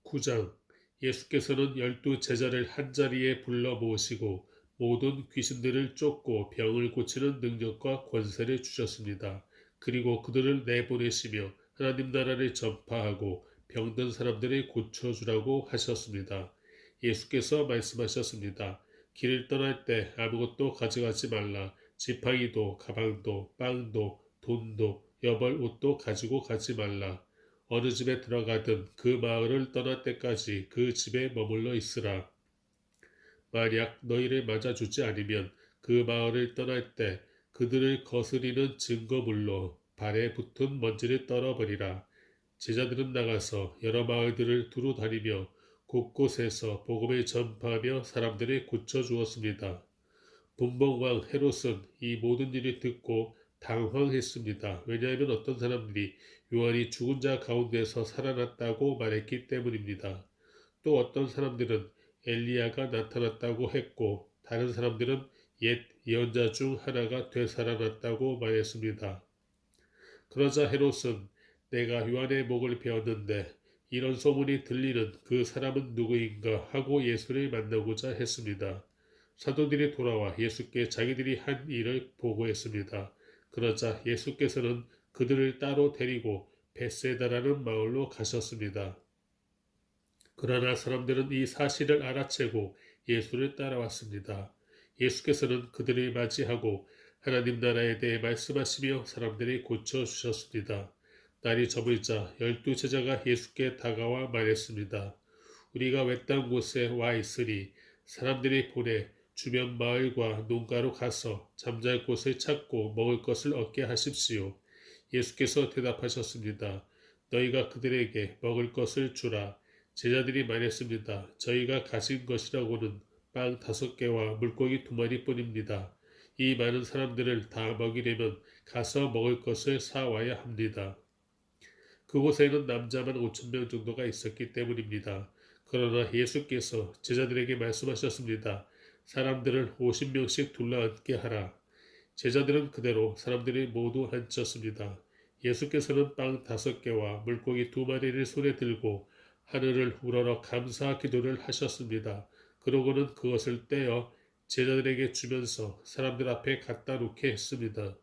9장. 예수께서는 12 제자를 한자리에 불러 모으시고 모든 귀신들을 쫓고 병을 고치는 능력과 권세를 주셨습니다. 그리고 그들을 내보내시며 하나님 나라를 전파하고 병든 사람들을 고쳐주라고 하셨습니다. 예수께서 말씀하셨습니다. 길을 떠날 때 아무것도 가져가지 말라. 지팡이도 가방도 빵도 돈도 여벌 옷도 가지고 가지 말라. 어느 집에 들어가든 그 마을을 떠날 때까지 그 집에 머물러 있으라. 만약 너희를 맞아주지 않으면 그 마을을 떠날 때 그들을 거스리는 증거물로 발에 붙은 먼지를 떨어버리라. 제자들은 나가서 여러 마을들을 두루 다니며 곳곳에서 복음을 전파하며 사람들을 고쳐주었습니다. 분봉왕 헤롯은 이 모든 일을 듣고 당황했습니다. 왜냐하면 어떤 사람들이 요한이 죽은 자 가운데서 살아났다고 말했기 때문입니다. 또 어떤 사람들은 엘리야가 나타났다고 했고 다른 사람들은 옛 예언자 중 하나가 되살아났다고 말했습니다. 그러자 헤롯은 내가 요한의 목을 베었는데 이런 소문이 들리는 그 사람은 누구인가 하고 예수를 만나고자 했습니다. 사도들이 돌아와 예수께 자기들이 한 일을 보고했습니다. 그러자 예수께서는 그들을 따로 데리고 벳세다라는 마을로 가셨습니다. 그러나 사람들은 이 사실을 알아채고 예수를 따라왔습니다. 예수께서는 그들을 맞이하고 하나님 나라에 대해 말씀하시며 사람들이 고쳐주셨습니다. 날이 저물자 12제자가 예수께 다가와 말했습니다. 우리가 외딴 곳에 와 있으니 사람들이 보내 주변 마을과 농가로 가서 잠잘 곳을 찾고 먹을 것을 얻게 하십시오. 예수께서 대답하셨습니다. 너희가 그들에게 먹을 것을 주라. 제자들이 말했습니다. 저희가 가진 것이라고는 빵 5개와 물고기 2마리뿐입니다. 이 많은 사람들을 다 먹이려면 가서 먹을 것을 사와야 합니다. 그곳에는 남자만 5,000명 정도가 있었기 때문입니다. 그러나 예수께서 제자들에게 말씀하셨습니다. 사람들을 50명씩 둘러앉게 하라. 제자들은 그대로 사람들이 모두 앉혔습니다. 예수께서는 빵 5개와 물고기 2마리를 손에 들고 하늘을 우러러 감사 기도를 하셨습니다. 그러고는 그것을 떼어 제자들에게 주면서 사람들 앞에 갖다 놓게 했습니다.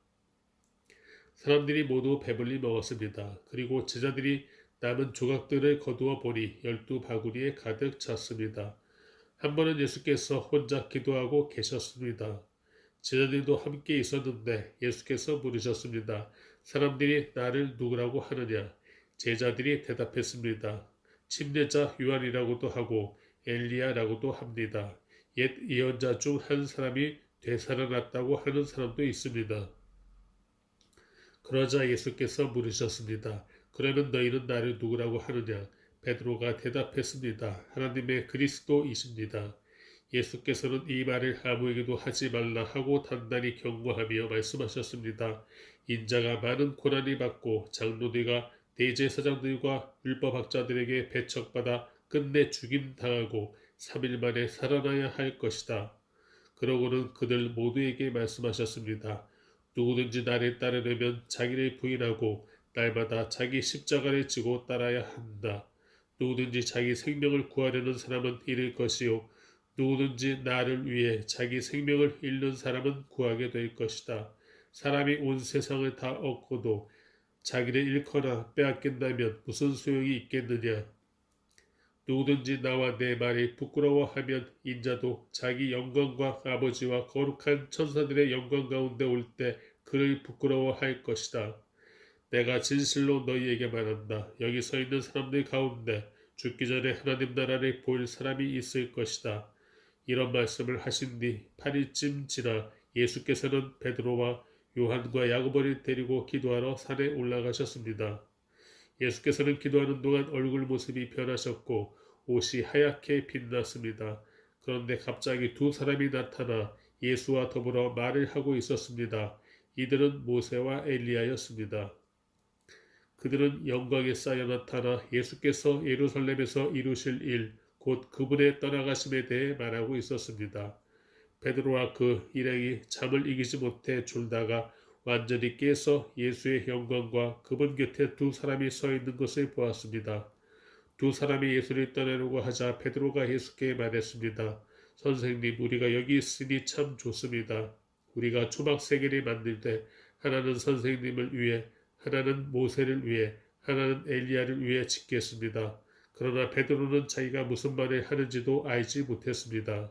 사람들이 모두 배불리 먹었습니다. 그리고 제자들이 남은 조각들을 거두어 보니 12바구니에 가득 찼습니다. 한 번은 예수께서 혼자 기도하고 계셨습니다. 제자들도 함께 있었는데 예수께서 물으셨습니다. 사람들이 나를 누구라고 하느냐? 제자들이 대답했습니다. 침례자 요한이라고도 하고 엘리야라고도 합니다. 옛 예언자 중 한 사람이 되살아났다고 하는 사람도 있습니다. 그러자 예수께서 물으셨습니다. 그러면 너희는 나를 누구라고 하느냐? 베드로가 대답했습니다. 하나님의 그리스도이십니다. 예수께서는 이 말을 아무에게도 하지 말라 하고 단단히 경고하며 말씀하셨습니다. 인자가 많은 고난을 받고 장로들과 대제사장들과 율법학자들에게 배척받아 끝내 죽임당하고 3일 만에 살아나야 할 것이다. 그러고는 그들 모두에게 말씀하셨습니다. 누구든지 나를 따르려면 자기를 부인하고 날마다 자기 십자가를 지고 따라야 한다. 누구든지 자기 생명을 구하려는 사람은 잃을 것이요 누구든지 나를 위해 자기 생명을 잃는 사람은 구하게 될 것이다. 사람이 온 세상을 다 얻고도 자기를 잃거나 빼앗긴다면 무슨 소용이 있겠느냐. 누구든지 나와 내 말이 부끄러워하면 인자도 자기 영광과 아버지와 거룩한 천사들의 영광 가운데 올 때 그를 부끄러워할 것이다. 내가 진실로 너희에게 말한다. 여기 서 있는 사람들 가운데 죽기 전에 하나님 나라를 볼 사람이 있을 것이다. 이런 말씀을 하신 뒤 8일쯤 지나 예수께서는 베드로와 요한과 야고보를 데리고 기도하러 산에 올라가셨습니다. 예수께서는 기도하는 동안 얼굴 모습이 변하셨고 옷이 하얗게 빛났습니다. 그런데 갑자기 2 사람이 나타나 예수와 더불어 말을 하고 있었습니다. 이들은 모세와 엘리야였습니다. 그들은 영광에 쌓여 나타나 예수께서 예루살렘에서 이루실 일, 곧 그분의 떠나가심에 대해 말하고 있었습니다. 베드로와 그 일행이 잠을 이기지 못해 졸다가 완전히 깨서 예수의 영광과 그분 곁에 2 사람이 서 있는 것을 보았습니다. 두 사람이 예수를 떠나려고 하자 베드로가 예수께 말했습니다. 선생님, 우리가 여기 있으니 참 좋습니다. 우리가 초막 세 개를 만들 때 하나는 선생님을 위해, 하나는 모세를 위해, 하나는 엘리야를 위해 짓겠습니다. 그러나 베드로는 자기가 무슨 말을 하는지도 알지 못했습니다.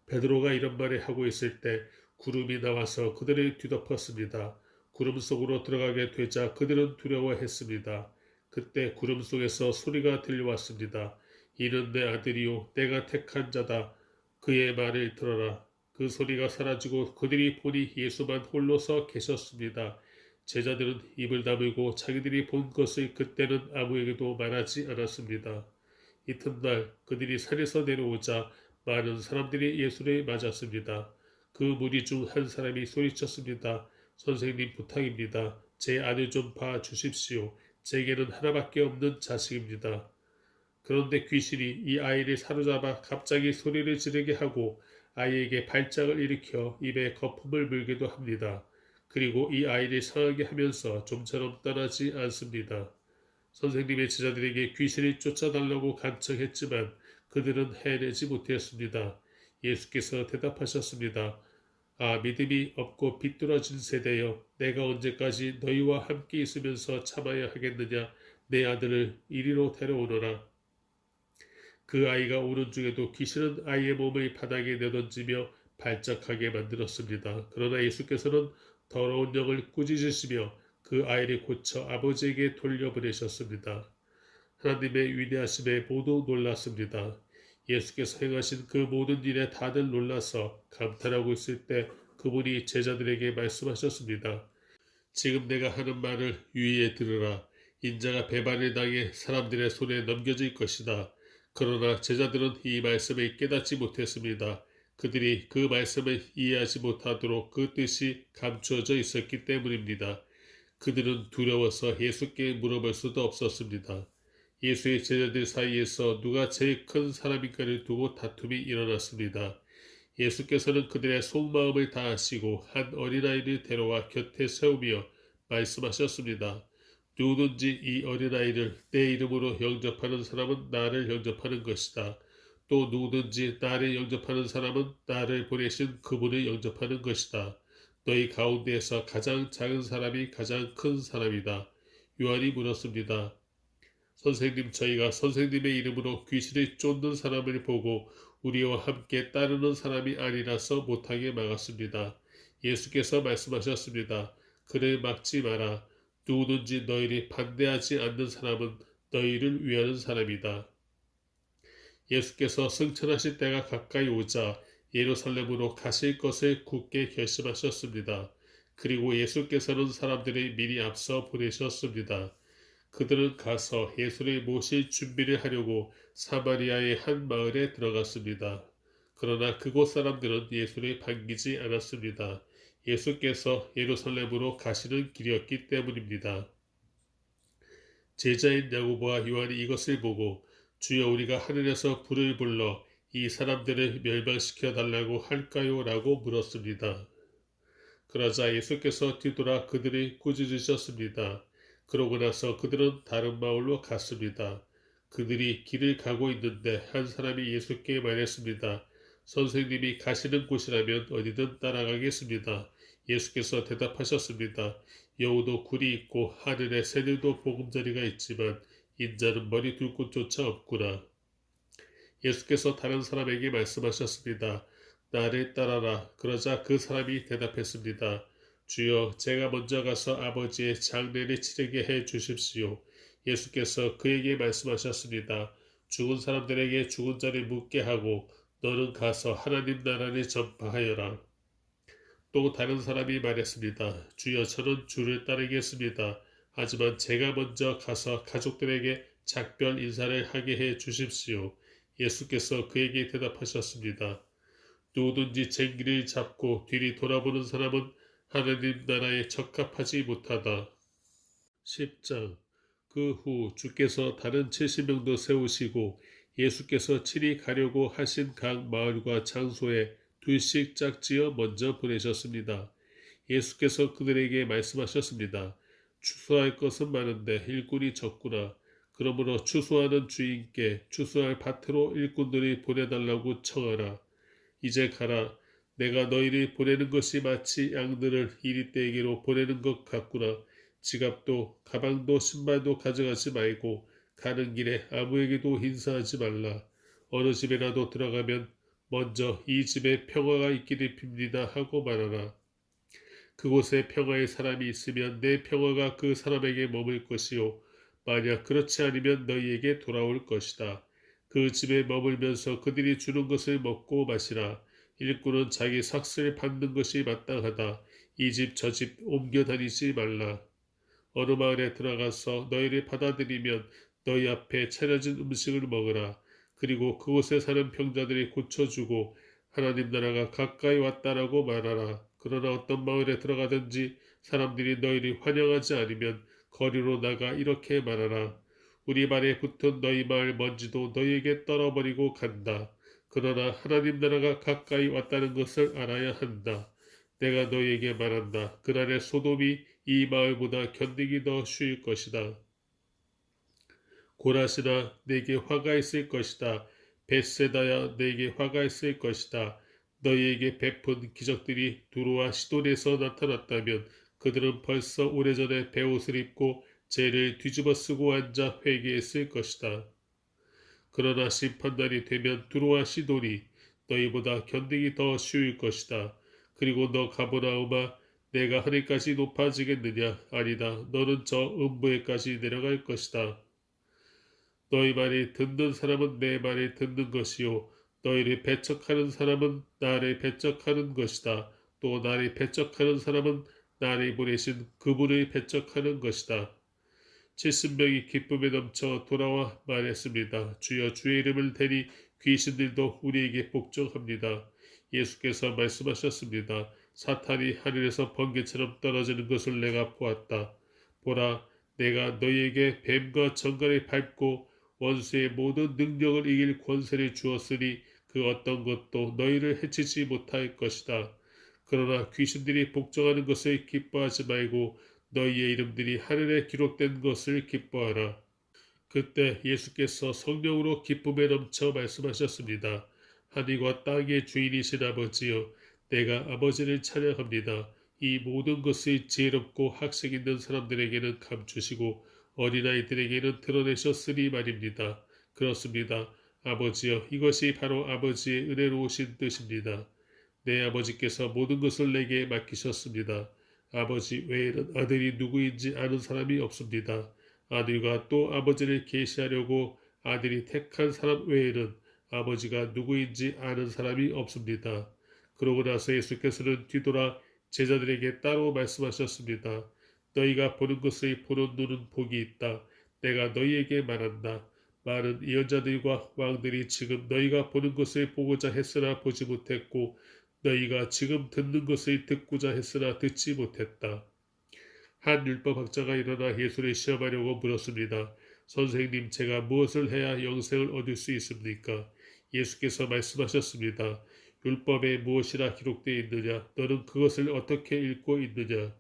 베드로가 이런 말을 하고 있을 때 구름이 나와서 그들을 뒤덮었습니다. 구름 속으로 들어가게 되자 그들은 두려워했습니다. 그때 구름 속에서 소리가 들려왔습니다. 이는 내 아들이요 내가 택한 자다. 그의 말을 들어라. 그 소리가 사라지고 그들이 보니 예수만 홀로 서 계셨습니다. 제자들은 입을 다물고 자기들이 본 것을 그때는 아무에게도 말하지 않았습니다. 이튿날 그들이 산에서 내려오자 많은 사람들이 예수를 맞았습니다. 그 무리 중 한 사람이 소리쳤습니다. 선생님 부탁입니다. 제 아들 좀 봐 주십시오. 제게는 하나밖에 없는 자식입니다. 그런데 귀신이 이 아이를 사로잡아 갑자기 소리를 지르게 하고 아이에게 발작을 일으켜 입에 거품을 물기도 합니다. 그리고 이 아이를 상하게 하면서 좀처럼 떠나지 않습니다. 선생님의 제자들에게 귀신을 쫓아달라고 간청했지만 그들은 해내지 못했습니다. 예수께서 대답하셨습니다. 아, 믿음이 없고 비뚤어진 세대여, 내가 언제까지 너희와 함께 있으면서 참아야 하겠느냐? 내 아들을 이리로 데려오너라. 그 아이가 오는 중에도 귀신은 아이의 몸을 바닥에 내던지며 발작하게 만들었습니다. 그러나 예수께서는 더러운 영을 꾸짖으시며 그 아이를 고쳐 아버지에게 돌려보내셨습니다. 하나님의 위대하심에 모두 놀랐습니다. 예수께서 행하신 그 모든 일에 다들 놀라서 감탄하고 있을 때 그분이 제자들에게 말씀하셨습니다. 지금 내가 하는 말을 유의해 들으라. 인자가 배반을 당해 사람들의 손에 넘겨질 것이다. 그러나 제자들은 이 말씀을 깨닫지 못했습니다. 그들이 그 말씀을 이해하지 못하도록 그 뜻이 감추어져 있었기 때문입니다. 그들은 두려워서 예수께 물어볼 수도 없었습니다. 예수의 제자들 사이에서 누가 제일 큰 사람인가를 두고 다툼이 일어났습니다. 예수께서는 그들의 속마음을 다 아시고 한 어린아이를 데려와 곁에 세우며 말씀하셨습니다. 누구든지 이 어린아이를 내 이름으로 영접하는 사람은 나를 영접하는 것이다. 또 누구든지 나를 영접하는 사람은 나를 보내신 그분을 영접하는 것이다. 너희 가운데에서 가장 작은 사람이 가장 큰 사람이다. 요한이 물었습니다. 선생님, 저희가 선생님의 이름으로 귀신을 쫓는 사람을 보고 우리와 함께 따르는 사람이 아니라서 못하게 막았습니다. 예수께서 말씀하셨습니다. 그를 막지 마라. 누구든지 너희를 반대하지 않는 사람은 너희를 위하는 사람이다. 예수께서 승천하실 때가 가까이 오자 예루살렘으로 가실 것을 굳게 결심하셨습니다. 그리고 예수께서는 사람들을 미리 앞서 보내셨습니다. 그들은 가서 예수를 모실 준비를 하려고 사마리아의 한 마을에 들어갔습니다. 그러나 그곳 사람들은 예수를 반기지 않았습니다. 예수께서 예루살렘으로 가시는 길이었기 때문입니다. 제자인 야고보와 요한이 이것을 보고 주여 우리가 하늘에서 불을 불러 이 사람들을 멸망시켜 달라고 할까요? 라고 물었습니다. 그러자 예수께서 뒤돌아 그들을 꾸짖으셨습니다. 그러고 나서 그들은 다른 마을로 갔습니다. 그들이 길을 가고 있는데 한 사람이 예수께 말했습니다. 선생님이 가시는 곳이라면 어디든 따라가겠습니다. 예수께서 대답하셨습니다. 여우도 굴이 있고 하늘에 새들도 보금자리가 있지만 인자는 머리 둘 곳조차 없구나. 예수께서 다른 사람에게 말씀하셨습니다. 나를 따라라. 그러자 그 사람이 대답했습니다. 주여, 제가 먼저 가서 아버지의 장례를 치르게 해 주십시오. 예수께서 그에게 말씀하셨습니다. 죽은 사람들에게 죽은 자를 묻게 하고 너는 가서 하나님 나라를 전파하여라. 또 다른 사람이 말했습니다. 주여, 저는 주를 따르겠습니다. 하지만 제가 먼저 가서 가족들에게 작별 인사를 하게 해 주십시오. 예수께서 그에게 대답하셨습니다. 누구든지 쟁기를 잡고 뒤를 돌아보는 사람은 하나님 나라에 적합하지 못하다. 10장. 그 후 주께서 다른 70명도 세우시고 예수께서 친히 가려고 하신 각 마을과 장소에 둘씩 짝지어 먼저 보내셨습니다. 예수께서 그들에게 말씀하셨습니다. 추수할 것은 많은데 일꾼이 적구나. 그러므로 추수하는 주인께 추수할 밭으로 일꾼들이 보내달라고 청하라. 이제 가라. 내가 너희를 보내는 것이 마치 양들을 이리떼에게로 보내는 것 같구나. 지갑도 가방도 신발도 가져가지 말고 가는 길에 아무에게도 인사하지 말라. 어느 집에라도 들어가면 먼저 이 집에 평화가 있기를 빕니다 하고 말하라. 그곳에 평화의 사람이 있으면 내 평화가 그 사람에게 머물 것이요 만약 그렇지 않으면 너희에게 돌아올 것이다. 그 집에 머물면서 그들이 주는 것을 먹고 마시라. 일꾼은 자기 삭슬 받는 것이 마땅하다. 이 집 저 집 옮겨 다니지 말라. 어느 마을에 들어가서 너희를 받아들이면 너희 앞에 차려진 음식을 먹으라. 그리고 그곳에 사는 병자들이 고쳐주고 하나님 나라가 가까이 왔다라고 말하라. 그러나 어떤 마을에 들어가든지 사람들이 너희를 환영하지 않으면 거리로 나가 이렇게 말하라. 우리 발에 붙은 너희 마을 먼지도 너희에게 떨어버리고 간다. 그러나 하나님 나라가 가까이 왔다는 것을 알아야 한다. 내가 너희에게 말한다. 그날의 소돔이 이 마을보다 견디기 더 쉬울 것이다. 고라시나 내게 화가 있을 것이다. 벳세다야 내게 화가 있을 것이다. 너희에게 베푼 기적들이 두로와 시돈에서 나타났다면 그들은 벌써 오래전에 베옷을 입고 죄를 뒤집어 쓰고 앉아 회개했을 것이다. 그러나 심판날이 되면 두로와 시돈이 너희보다 견디기 더 쉬울 것이다. 그리고 너 가버나움아 내가 하늘까지 높아지겠느냐? 아니다. 너는 저 음부에까지 내려갈 것이다. 너희 말이 듣는 사람은 내 말을 듣는 것이요 너희를 배척하는 사람은 나를 배척하는 것이다. 또 나를 배척하는 사람은 나를 보내신 그분을 배척하는 것이다. 70명이 기쁨에 넘쳐 돌아와 말했습니다. 주여 주의 이름을 대니 귀신들도 우리에게 복종합니다. 예수께서 말씀하셨습니다. 사탄이 하늘에서 번개처럼 떨어지는 것을 내가 보았다. 보라 내가 너희에게 뱀과 정갈을 밟고 원수의 모든 능력을 이길 권세를 주었으니 그 어떤 것도 너희를 해치지 못할 것이다. 그러나 귀신들이 복종하는 것을 기뻐하지 말고 너희의 이름들이 하늘에 기록된 것을 기뻐하라. 그때 예수께서 성령으로 기쁨에 넘쳐 말씀하셨습니다. 하늘과 땅의 주인이신 아버지여 내가 아버지를 찬양합니다. 이 모든 것을 지혜롭고 학식 있는 사람들에게는 감추시고 어린아이들에게는 드러내셨으니 말입니다. 그렇습니다. 아버지여 이것이 바로 아버지의 은혜로우신 뜻입니다. 내 아버지께서 모든 것을 내게 맡기셨습니다. 아버지 외에는 아들이 누구인지 아는 사람이 없습니다. 아들과 또 아버지를 계시하려고 아들이 택한 사람 외에는 아버지가 누구인지 아는 사람이 없습니다. 그러고 나서 예수께서는 뒤돌아 제자들에게 따로 말씀하셨습니다. 너희가 보는 것을 보는 눈은 복이 있다. 내가 너희에게 말한다. 많은 예언자들과 왕들이 지금 너희가 보는 것을 보고자 했으나 보지 못했고 너희가 지금 듣는 것을 듣고자 했으나 듣지 못했다. 한 율법학자가 일어나 예수를 시험하려고 물었습니다. 선생님, 제가 무엇을 해야 영생을 얻을 수 있습니까? 예수께서 말씀하셨습니다. 율법에 무엇이라 기록되어 있느냐? 너는 그것을 어떻게 읽고 있느냐?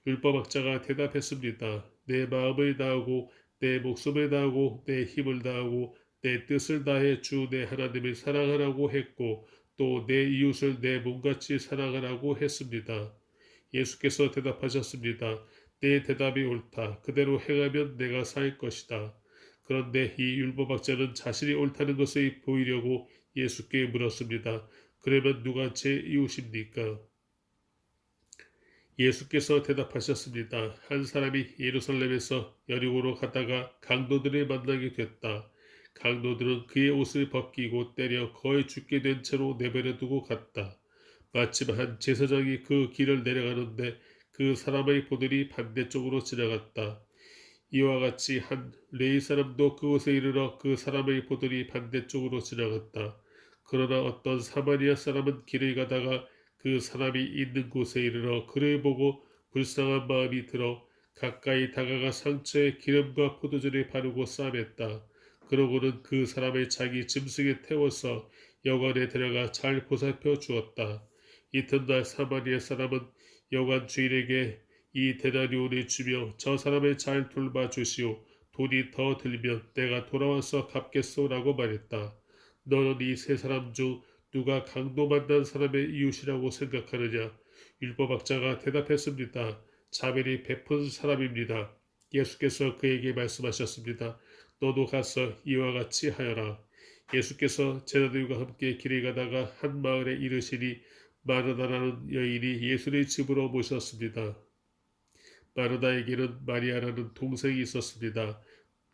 율법학자가 대답했습니다. 내 마음을 다하고 내 목숨을 다하고 내 힘을 다하고 내 뜻을 다해 주 내 하나님을 사랑하라고 했고 또 내 이웃을 내 몸같이 사랑하라고 했습니다. 예수께서 대답하셨습니다. 내 대답이 옳다. 그대로 행하면 내가 살 것이다. 그런데 이 율법학자는 자신이 옳다는 것을 보이려고 예수께 물었습니다. 그러면 누가 제 이웃입니까? 예수께서 대답하셨습니다. 한 사람이 예루살렘에서 여리고로 가다가 강도들을 만나게 됐다. 강도들은 그의 옷을 벗기고 때려 거의 죽게 된 채로 내버려 두고 갔다. 마침 한 제사장이 그 길을 내려가는데 그 사람의 보들이 반대쪽으로 지나갔다. 이와 같이 한 레위 사람도 그곳에 이르러 그 사람의 보들이 반대쪽으로 지나갔다. 그러나 어떤 사마리아 사람은 길을 가다가 그 사람이 있는 곳에 이르러 그를 보고 불쌍한 마음이 들어 가까이 다가가 상처에 기름과 포도주를 바르고 싸맸다. 그러고는 그 사람을 자기 짐승에 태워서 여관에 데려가 잘 보살펴 주었다. 이튿날 사마리아 사람은 여관 주인에게 이 데나리온을 주며 저 사람을 잘 돌봐 주시오. 돈이 더 들면 내가 돌아와서 갚겠소라고 말했다. 너는 이 세 사람 중 누가 강도 만난 사람의 이웃이라고 생각하느냐? 율법학자가 대답했습니다. 자벨이 베푼 사람입니다. 예수께서 그에게 말씀하셨습니다. 너도 가서 이와 같이 하여라. 예수께서 제자들과 함께 길에 가다가 한 마을에 이르시니 마르다라는 여인이 예수의 집으로 모셨습니다. 마르다에게는 마리아라는 동생이 있었습니다.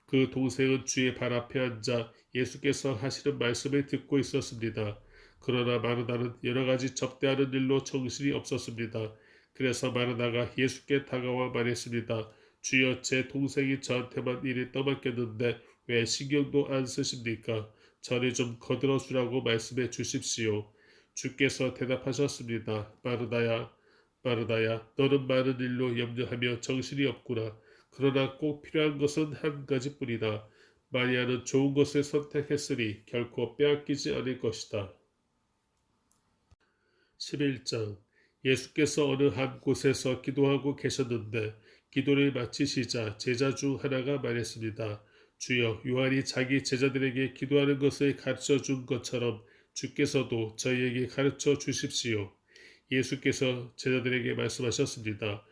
그 동생은 주의 발 앞에 앉아 예수께서 하시는 말씀을 듣고 있었습니다. 그러나 마르다는 여러 가지 접대하는 일로 정신이 없었습니다. 그래서 마르다가 예수께 다가와 말했습니다. 주여, 제 동생이 저한테만 일을 떠맡겼는데 왜 신경도 안 쓰십니까? 저를 좀 거들어 주라고 말씀해 주십시오. 주께서 대답하셨습니다. 마르다야, 마르다야, 너는 많은 일로 염려하며 정신이 없구나. 그러나 꼭 필요한 것은 한 가지뿐이다. 마리아는 좋은 것을 선택했으니 결코 빼앗기지 않을 것이다. 11장. 예수께서 어느 한 곳에서 기도하고 계셨는데 기도를 마치시자 제자 중 하나가 말했습니다. 주여, 요한이 자기 제자들에게 기도하는 것을 가르쳐 준 것처럼 주께서도 저희에게 가르쳐 주십시오. 예수께서 제자들에게 말씀하셨습니다.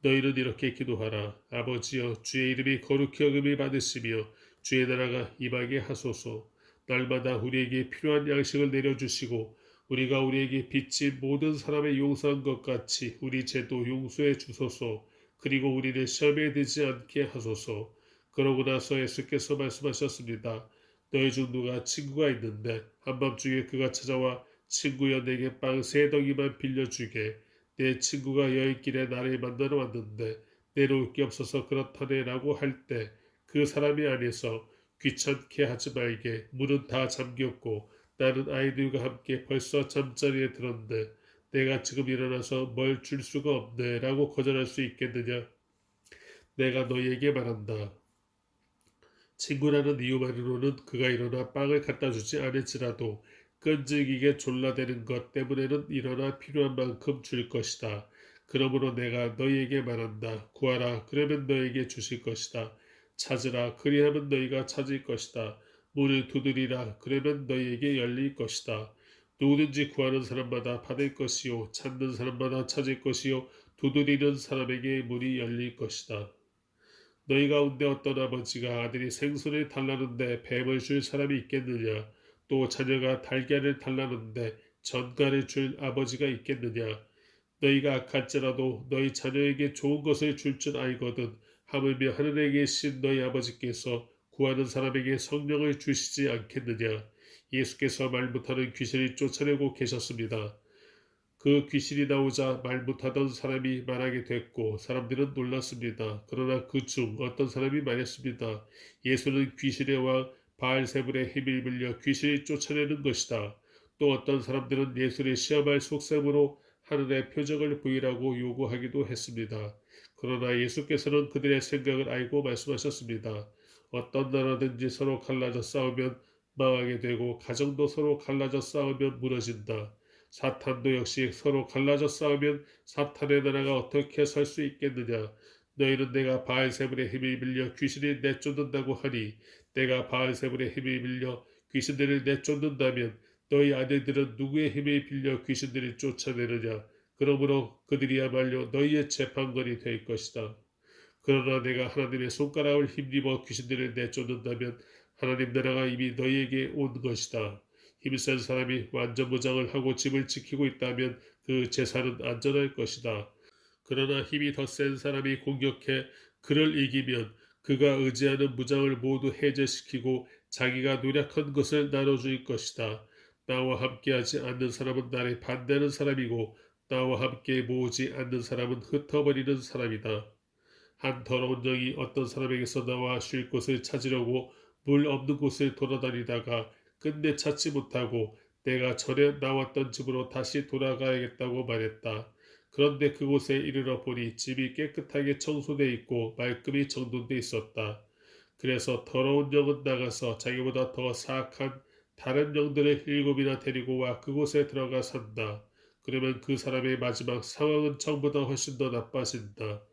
너희는 이렇게 기도하라. 아버지여, 주의 이름이 거룩히 여김을 받으시며 주의 나라가 임하게 하소서. 날마다 우리에게 필요한 양식을 내려주시고 우리가 우리에게 빚진 모든 사람의 용서한 것 같이 우리 죄도 용서해 주소서. 그리고 우리를 시험에 들지 않게 하소서. 그러고 나서 예수께서 말씀하셨습니다. 너희 중 누가 친구가 있는데 한밤중에 그가 찾아와 친구여, 내게 빵 3덩이만 빌려주게. 내 친구가 여행길에 나를 만나러 왔는데 내려올 게 없어서 그렇다네 라고 할 때 그 사람이 안에서 귀찮게 하지 말게. 문은 다 잠겼고 나는 아이들과 함께 벌써 잠자리에 들었는데 내가 지금 일어나서 뭘 줄 수가 없네 라고 거절할 수 있겠느냐? 내가 너희에게 말한다. 친구라는 이유만으로는 그가 일어나 빵을 갖다 주지 않을지라도 끈질기게 졸라대는 것 때문에는 일어나 필요한 만큼 줄 것이다. 그러므로 내가 너희에게 말한다. 구하라, 그러면 너희에게 주실 것이다. 찾으라, 그리하면 너희가 찾을 것이다. 문을 두드리라, 그러면 너희에게 열릴 것이다. 누구든지 구하는 사람마다 받을 것이요, 찾는 사람마다 찾을 것이요, 두드리는 사람에게 문이 열릴 것이다. 너희 가운데 어떤 아버지가 아들이 생선을 달라는데 뱀을 줄 사람이 있겠느냐? 또 자녀가 달걀을 달라는데 전갈을 줄 아버지가 있겠느냐? 너희가 악할지라도 너희 자녀에게 좋은 것을 줄 줄 알거든. 하물며 하늘에 계신 너희 아버지께서 구하는 사람에게 성령을 주시지 않겠느냐? 예수께서 말 못하는 귀신을 쫓아내고 계셨습니다. 그 귀신이 나오자 말 못하던 사람이 말하게 됐고 사람들은 놀랐습니다. 그러나 그 중 어떤 사람이 말했습니다. 예수는 귀신의 왕 바알세불의 힘을 빌려 귀신을 쫓아내는 것이다. 또 어떤 사람들은 예수를 시험할 속셈으로 하늘의 표적을 보이라고 요구하기도 했습니다. 그러나 예수께서는 그들의 생각을 알고 말씀하셨습니다. 어떤 나라든지 서로 갈라져 싸우면 망하게 되고 가정도 서로 갈라져 싸우면 무너진다. 사탄도 역시 서로 갈라져 싸우면 사탄의 나라가 어떻게 설 수 있겠느냐. 너희는 내가 바알세불의 힘을 빌려 귀신을 내쫓는다고 하니 내가 바알세불의 힘을 빌려 귀신들을 내쫓는다면 너희 아들들은 누구의 힘을 빌려 귀신들을 쫓아내느냐. 그러므로 그들이야말로 너희의 재판관이 될 것이다. 그러나 내가 하나님의 손가락을 힘입어 귀신들을 내쫓는다면 하나님 나라가 이미 너희에게 온 것이다. 힘센 사람이 완전 무장을 하고 집을 지키고 있다면 그 재산은 안전할 것이다. 그러나 힘이 더 센 사람이 공격해 그를 이기면 그가 의지하는 무장을 모두 해제시키고 자기가 노력한 것을 나눠줄 것이다. 나와 함께하지 않는 사람은 나를 반대하는 사람이고 나와 함께 모으지 않는 사람은 흩어버리는 사람이다. 한 더러운 영이 어떤 사람에게서 나와 쉴 곳을 찾으려고 물 없는 곳을 돌아다니다가 끝내 찾지 못하고 내가 전에 나왔던 집으로 다시 돌아가야겠다고 말했다. 그런데 그곳에 이르러 보니 집이 깨끗하게 청소되어 있고 말끔히 정돈되어 있었다. 그래서 더러운 영은 나가서 자기보다 더 사악한 다른 영들을 7이나 데리고 와 그곳에 들어가 산다. 그러면 그 사람의 마지막 상황은 전보다 훨씬 더 나빠진다.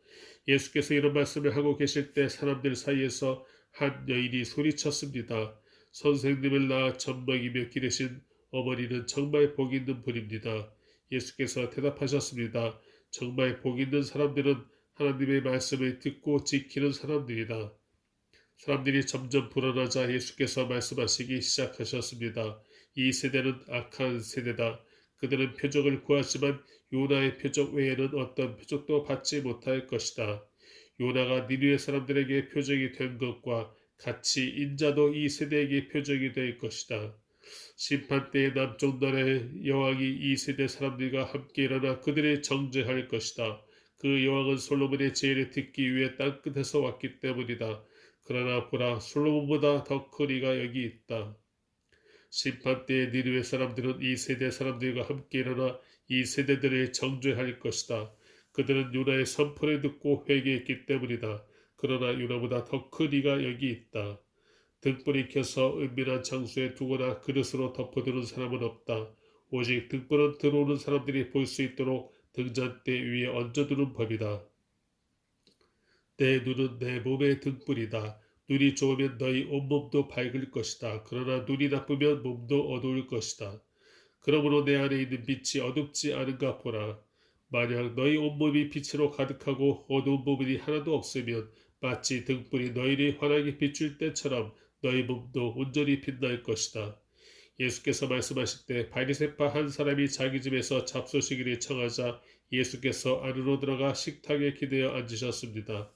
예수께서 이런 말씀을 하고 계실 때 사람들 사이에서 한 여인이 소리쳤습니다. 선생님을 낳아 젖 먹이며 기르신 어머니는 정말 복 있는 분입니다. 예수께서 대답하셨습니다. 정말 복 있는 사람들은 하나님의 말씀을 듣고 지키는 사람들이다. 사람들이 점점 불어나자 예수께서 말씀하시기 시작하셨습니다. 이 세대는 악한 세대다. 그들은 표적을 구하지만 요나의 표적 외에는 어떤 표적도 받지 못할 것이다. 요나가 니느웨 사람들에게 표적이 된 것과 같이 인자도 이 세대에게 표적이 될 것이다. 심판 때의 남쪽 나라의 여왕이 이 세대 사람들과 함께 일어나 그들을 정죄할 것이다. 그 여왕은 솔로몬의 제의를 듣기 위해 땅끝에서 왔기 때문이다. 그러나 보라, 솔로몬보다 더 큰 이가 여기 있다. 심판 때의 니느웨 사람들은 이 세대 사람들과 함께 일어나 이 세대들을 정죄할 것이다. 그들은 요나의 선포를 듣고 회개했기 때문이다. 그러나 요나보다 더 큰 이가 여기 있다. 등불이 켜서 은밀한 장소에 두거나 그릇으로 덮어두는 사람은 없다. 오직 등불은 들어오는 사람들이 볼 수 있도록 등잔대 위에 얹어두는 법이다. 내 눈은 내 몸의 등불이다. 눈이 좋으면 너희 온몸도 밝을 것이다. 그러나 눈이 나쁘면 몸도 어두울 것이다. 그러므로 내 안에 있는 빛이 어둡지 않은가 보라. 만약 너희 온몸이 빛으로 가득하고 어두운 부분이 하나도 없으면 마치 등불이 너희를 환하게 비출 때처럼 너희 몸도 온전히 빛날 것이다. 예수께서 말씀하실 때 바리새파 한 사람이 자기 집에서 잡수시기를 청하자 예수께서 안으로 들어가 식탁에 기대어 앉으셨습니다.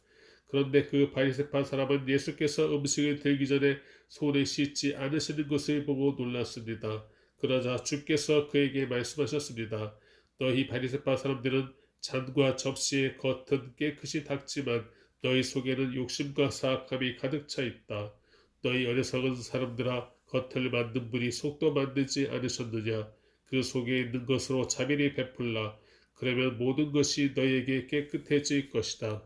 그런데 그 바리새파 사람은 예수께서 음식을 들기 전에 손을 씻지 않으시는 것을 보고 놀랐습니다. 그러자 주께서 그에게 말씀하셨습니다. 너희 바리새파 사람들은 잔과 접시의 겉은 깨끗이 닦지만 너희 속에는 욕심과 사악함이 가득 차 있다. 너희 어리석은 사람들아, 겉을 만든 분이 속도 만들지 않으셨느냐? 그 속에 있는 것으로 자비를 베풀라. 그러면 모든 것이 너희에게 깨끗해질 것이다.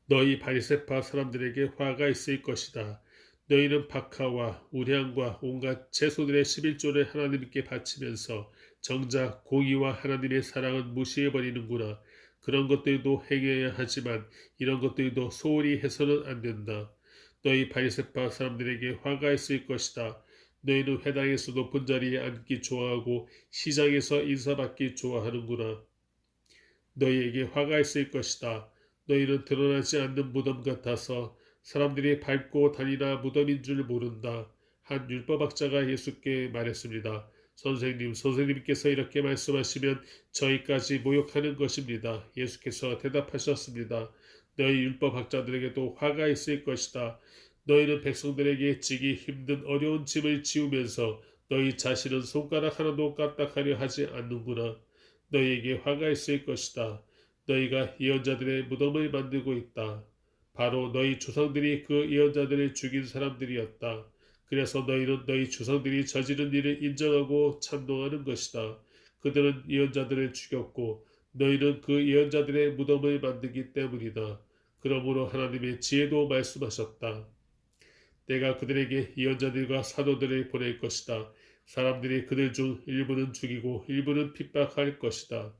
너희 바리새파 사람들에게 화가 있을 것이다. 너희는 박하와 우량과 온갖 채소들의 11조를 하나님께 바치면서 정작 공의와 하나님의 사랑은 무시해버리는구나. 그런 것들도 행해야 하지만 이런 것들도 소홀히 해서는 안 된다. 너희 바리새파 사람들에게 화가 있을 것이다. 너희는 회당에서 높은 자리에 앉기 좋아하고 시장에서 인사받기 좋아하는구나. 너희에게 화가 있을 것이다. 너희는 드러나지 않는 무덤 같아서 사람들이 밟고 다니나 무덤인 줄 모른다. 한 율법학자가 예수께 말했습니다. 선생님께서 이렇게 말씀하시면 저희까지 모욕하는 것입니다. 예수께서 대답하셨습니다. 너희 율법학자들에게도 화가 있을 것이다. 너희는 백성들에게 지기 힘든 어려운 짐을 지우면서 너희 자신은 손가락 하나도 까딱하려 하지 않는구나. 너희에게 화가 있을 것이다. 너희가 예언자들의 무덤을 만들고 있다. 바로 너희 조상들이 그 예언자들을 죽인 사람들이었다. 그래서 너희는 너희 조상들이 저지른 일을 인정하고 찬동하는 것이다. 그들은 예언자들을 죽였고 너희는 그 예언자들의 무덤을 만들기 때문이다. 그러므로 하나님의 지혜도 말씀하셨다. 내가 그들에게 예언자들과 사도들을 보낼 것이다. 사람들이 그들 중 일부는 죽이고 일부는 핍박할 것이다.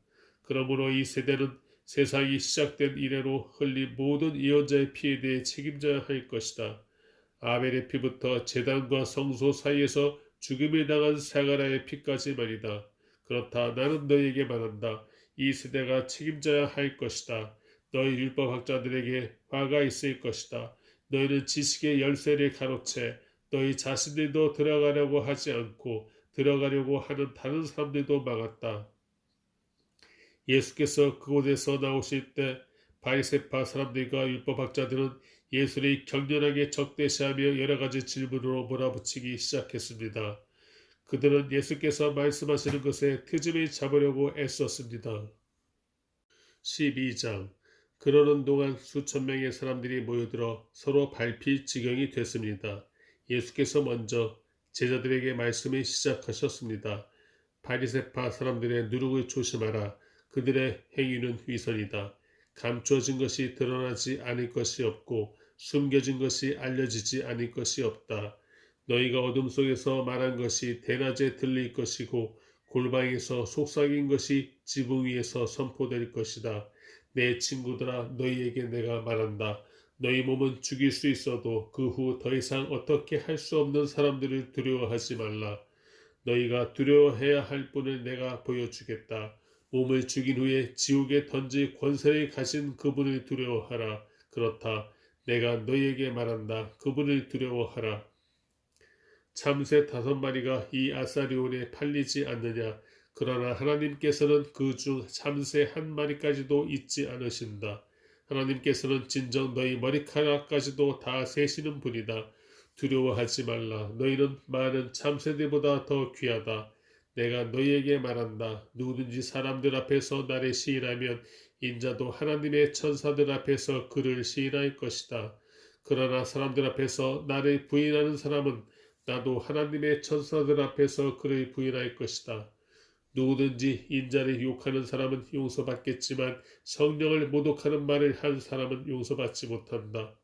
그러므로 이 세대는 세상이 시작된 이래로 흘린 모든 예언자의 피에 대해 책임져야 할 것이다. 아벨의 피부터 제단과 성소 사이에서 죽음을 당한 사가라의 피까지 말이다. 그렇다. 나는 너희에게 말한다. 이 세대가 책임져야 할 것이다. 너희 율법학자들에게 화가 있을 것이다. 너희는 지식의 열쇠를 가로채 너희 자신들도 들어가려고 하지 않고 들어가려고 하는 다른 사람들도 막았다. 예수께서 그곳에서 나오실 때 바리새파 사람들과 율법학자들은 예수를 격렬하게 적대시하며 여러 가지 질문으로 몰아붙이기 시작했습니다. 그들은 예수께서 말씀하시는 것에 트집을 잡으려고 애썼습니다. 12장 그러는 동안 수천 명의 사람들이 모여들어 서로 밟힐 지경이 됐습니다. 예수께서 먼저 제자들에게 말씀을 시작하셨습니다. 바리새파 사람들의 누룩을 조심하라. 그들의 행위는 위선이다. 감추어진 것이 드러나지 않을 것이 없고 숨겨진 것이 알려지지 않을 것이 없다. 너희가 어둠 속에서 말한 것이 대낮에 들릴 것이고 골방에서 속삭인 것이 지붕 위에서 선포될 것이다. 내 친구들아, 너희에게 내가 말한다. 너희 몸은 죽일 수 있어도 그 후 더 이상 어떻게 할 수 없는 사람들을 두려워하지 말라. 너희가 두려워해야 할 분을 내가 보여주겠다. 몸을 죽인 후에 지옥에 던질 권세를 가진 그분을 두려워하라. 그렇다. 내가 너희에게 말한다. 그분을 두려워하라. 참새 5마리가 이 아사리온에 팔리지 않느냐. 그러나 하나님께서는 그 중 참새 1마리까지도 잊지 않으신다. 하나님께서는 진정 너희 머리카락까지도 다 세시는 분이다. 두려워하지 말라. 너희는 많은 참새들보다 더 귀하다. 내가 너희에게 말한다. 누구든지 사람들 앞에서 나를 시인하면 인자도 하나님의 천사들 앞에서 그를 시인할 것이다. 그러나 사람들 앞에서 나를 부인하는 사람은 나도 하나님의 천사들 앞에서 그를 부인할 것이다. 누구든지 인자를 욕하는 사람은 용서받겠지만 성령을 모독하는 말을 한 사람은 용서받지 못한다.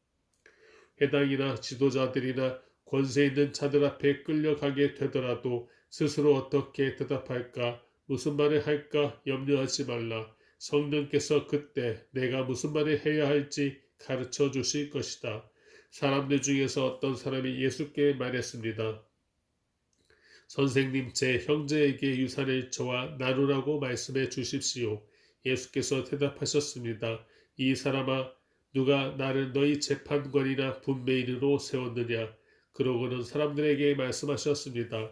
회당이나 지도자들이나 권세 있는 자들 앞에 끌려가게 되더라도 스스로 어떻게 대답할까, 무슨 말을 할까 염려하지 말라. 성령께서 그때 내가 무슨 말을 해야 할지 가르쳐 주실 것이다. 사람들 중에서 어떤 사람이 예수께 말했습니다. 선생님, 제 형제에게 유산을 저와 나누라고 말씀해 주십시오. 예수께서 대답하셨습니다. 이 사람아, 누가 나를 너희 재판관이나 분배인으로 세웠느냐? 그러고는 사람들에게 말씀하셨습니다.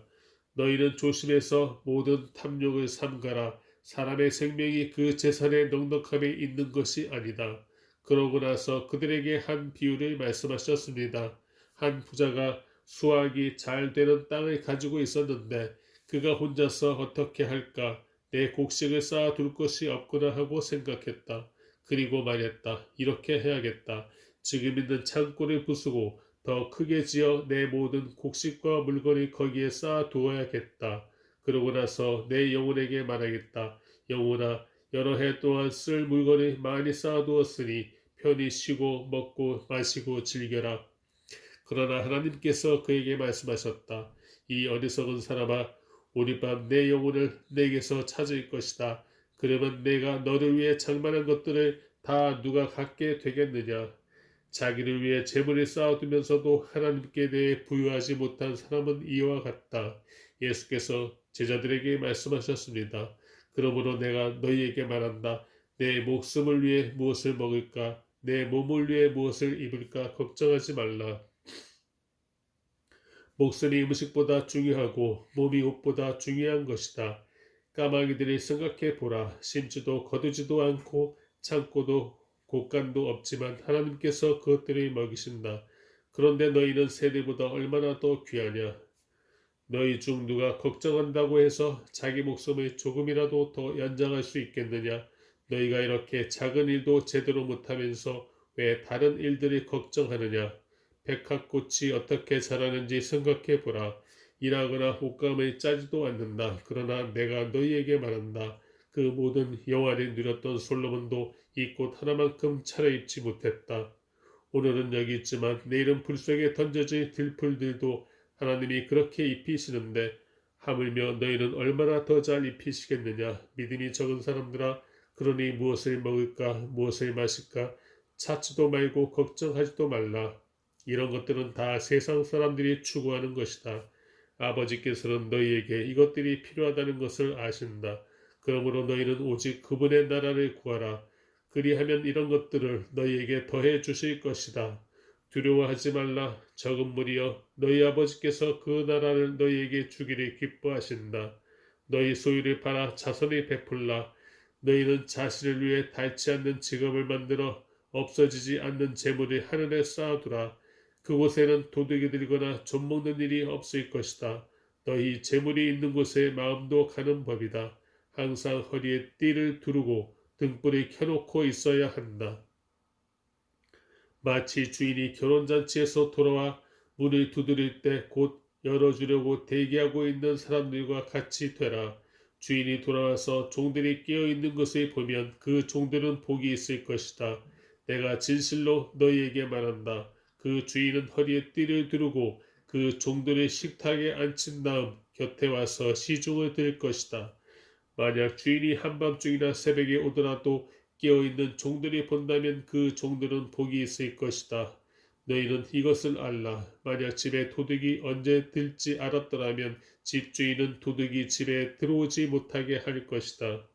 너희는 조심해서 모든 탐욕을 삼가라. 사람의 생명이 그 재산의 넉넉함에 있는 것이 아니다. 그러고 나서 그들에게 한 비유를 말씀하셨습니다. 한 부자가 수확이 잘 되는 땅을 가지고 있었는데 그가 혼자서 어떻게 할까? 내 곡식을 쌓아둘 것이 없구나 하고 생각했다. 그리고 말했다. 이렇게 해야겠다. 지금 있는 창고를 부수고 더 크게 지어 내 모든 곡식과 물건을 거기에 쌓아두어야겠다. 그러고 나서 내 영혼에게 말하겠다. 영혼아, 여러 해 동안 쓸 물건을 많이 쌓아두었으니 편히 쉬고 먹고 마시고 즐겨라. 그러나 하나님께서 그에게 말씀하셨다. 이 어리석은 사람아, 오늘 밤 내 영혼을 내게서 찾을 것이다. 그러면 내가 너를 위해 장만한 것들을 다 누가 갖게 되겠느냐? 자기를 위해 재물을 쌓아두면서도 하나님께 대해 부유하지 못한 사람은 이와 같다. 예수께서 제자들에게 말씀하셨습니다. 그러므로 내가 너희에게 말한다. 내 목숨을 위해 무엇을 먹을까? 내 몸을 위해 무엇을 입을까? 걱정하지 말라. 목숨이 음식보다 중요하고 몸이 옷보다 중요한 것이다. 까마귀들이 생각해 보라. 심지도 거두지도 않고 창고도 곳간도 없지만 하나님께서 그것들을 먹이신다. 그런데 너희는 새들보다 얼마나 더 귀하냐. 너희 중 누가 걱정한다고 해서 자기 목숨을 조금이라도 더 연장할 수 있겠느냐. 너희가 이렇게 작은 일도 제대로 못하면서 왜 다른 일들을 걱정하느냐. 백합꽃이 어떻게 자라는지 생각해 보라. 일하거나 옷감을 짜지도 않는다. 그러나 내가 너희에게 말한다. 그 모든 영화를 누렸던 솔로몬도 이 꽃 하나만큼 차려입지 못했다. 오늘은 여기 있지만 내일은 불 속에 던져질 들풀들도 하나님이 그렇게 입히시는데 하물며 너희는 얼마나 더 잘 입히시겠느냐. 믿음이 적은 사람들아, 그러니 무엇을 먹을까 무엇을 마실까 찾지도 말고 걱정하지도 말라. 이런 것들은 다 세상 사람들이 추구하는 것이다. 아버지께서는 너희에게 이것들이 필요하다는 것을 아신다. 그러므로 너희는 오직 그분의 나라를 구하라. 그리하면 이런 것들을 너희에게 더해 주실 것이다. 두려워하지 말라. 적은 무리여, 너희 아버지께서 그 나라를 너희에게 주기를 기뻐하신다. 너희 소유를 팔아 자선을 베풀라. 너희는 자신을 위해 닳지 않는 직업을 만들어 없어지지 않는 재물을 하늘에 쌓아두라. 그곳에는 도둑이 들거나 좀먹는 일이 없을 것이다. 너희 재물이 있는 곳에 마음도 가는 법이다. 항상 허리에 띠를 두르고 등불을 켜놓고 있어야 한다. 마치 주인이 결혼잔치에서 돌아와 문을 두드릴 때 곧 열어주려고 대기하고 있는 사람들과 같이 되라. 주인이 돌아와서 종들이 깨어있는 것을 보면 그 종들은 복이 있을 것이다. 내가 진실로 너희에게 말한다. 그 주인은 허리에 띠를 두르고 그 종들을 식탁에 앉힌 다음 곁에 와서 시중을 들 것이다. 만약 주인이 한밤중이나 새벽에 오더라도 깨어있는 종들이 본다면 그 종들은 복이 있을 것이다. 너희는 이것을 알라. 만약 집에 도둑이 언제 들지 알았더라면 집주인은 도둑이 집에 들어오지 못하게 할 것이다.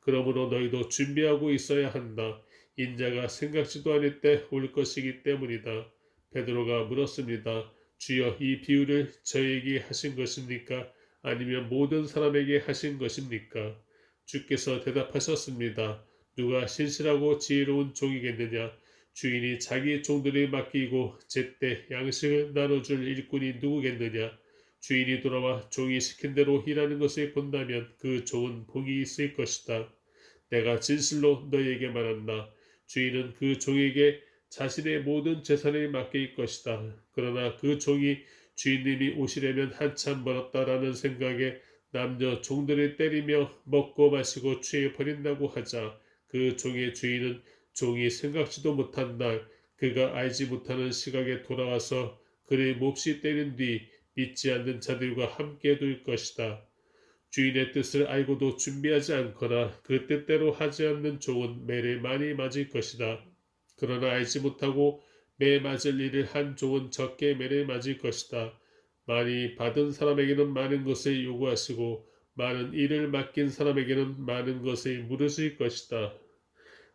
그러므로 너희도 준비하고 있어야 한다. 인자가 생각지도 않을 때 올 것이기 때문이다. 베드로가 물었습니다. 주여, 이 비유를 저에게 하신 것입니까? 아니면 모든 사람에게 하신 것입니까? 주께서 대답하셨습니다. 누가 신실하고 지혜로운 종이겠느냐? 주인이 자기 종들을 맡기고 제때 양식을 나눠줄 일꾼이 누구겠느냐? 주인이 돌아와 종이 시킨 대로 일하는 것을 본다면 그 종은 복이 있을 것이다. 내가 진실로 너희에게 말한다. 주인은 그 종에게 자신의 모든 재산을 맡길 것이다. 그러나 그 종이 주인님이 오시려면 한참 멀었다라는 생각에 남녀 종들을 때리며 먹고 마시고 취해 버린다고 하자 그 종의 주인은 종이 생각지도 못한 날 그가 알지 못하는 시각에 돌아와서 그를 몹시 때린 뒤 믿지 않는 자들과 함께 둘 것이다. 주인의 뜻을 알고도 준비하지 않거나 그 뜻대로 하지 않는 종은 매를 많이 맞을 것이다. 그러나 알지 못하고 매 맞을 일을 한 종은 적게 매를 맞을 것이다. 많이 받은 사람에게는 많은 것을 요구하시고 많은 일을 맡긴 사람에게는 많은 것을 물으실 것이다.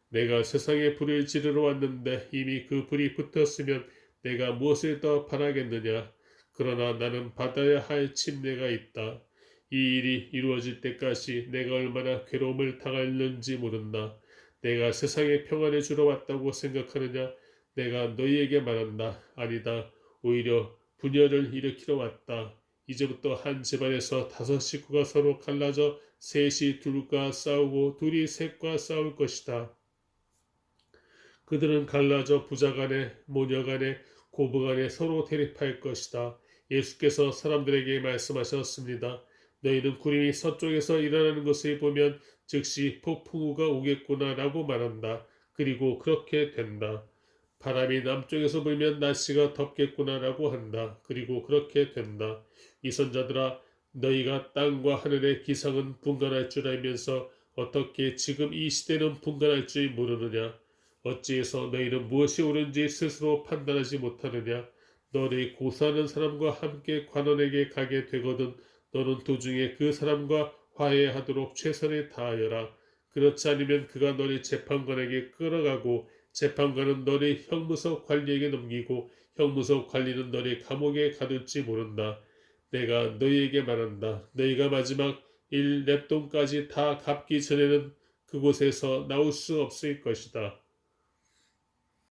내가 세상에 불을 지르러 왔는데 이미 그 불이 붙었으면 내가 무엇을 더 바라겠느냐. 그러나 나는 받아야 할 침례가 있다. 이 일이 이루어질 때까지 내가 얼마나 괴로움을 당하는지 모른다. 내가 세상에 평안을 주러 왔다고 생각하느냐? 내가 너희에게 말한다. 아니다. 오히려 분열을 일으키러 왔다. 이제부터 한 집안에서 5식구가 서로 갈라져 셋이 둘과 싸우고 둘이 셋과 싸울 것이다. 그들은 갈라져 부자간에 모녀간에 고부간에 서로 대립할 것이다. 예수께서 사람들에게 말씀하셨습니다. 너희는 구름이 서쪽에서 일어나는 것을 보면 즉시 폭풍우가 오겠구나 라고 말한다. 그리고 그렇게 된다. 바람이 남쪽에서 불면 날씨가 덥겠구나 라고 한다. 그리고 그렇게 된다. 이 선자들아, 너희가 땅과 하늘의 기상은 분간할 줄 알면서 어떻게 지금 이 시대는 분간할 줄 모르느냐? 어찌해서 너희는 무엇이 옳은지 스스로 판단하지 못하느냐? 너를 고소하는 사람과 함께 관원에게 가게 되거든 너는 도중에 그 사람과 화해하도록 최선을 다하여라. 그렇지 않으면 그가 너를 재판관에게 끌어가고 재판관은 너를 형무소 관리에게 넘기고 형무소 관리는 너를 감옥에 가둘지 모른다. 내가 너희에게 말한다. 너희가 마지막 일 랩돈까지 다 갚기 전에는 그곳에서 나올 수 없을 것이다.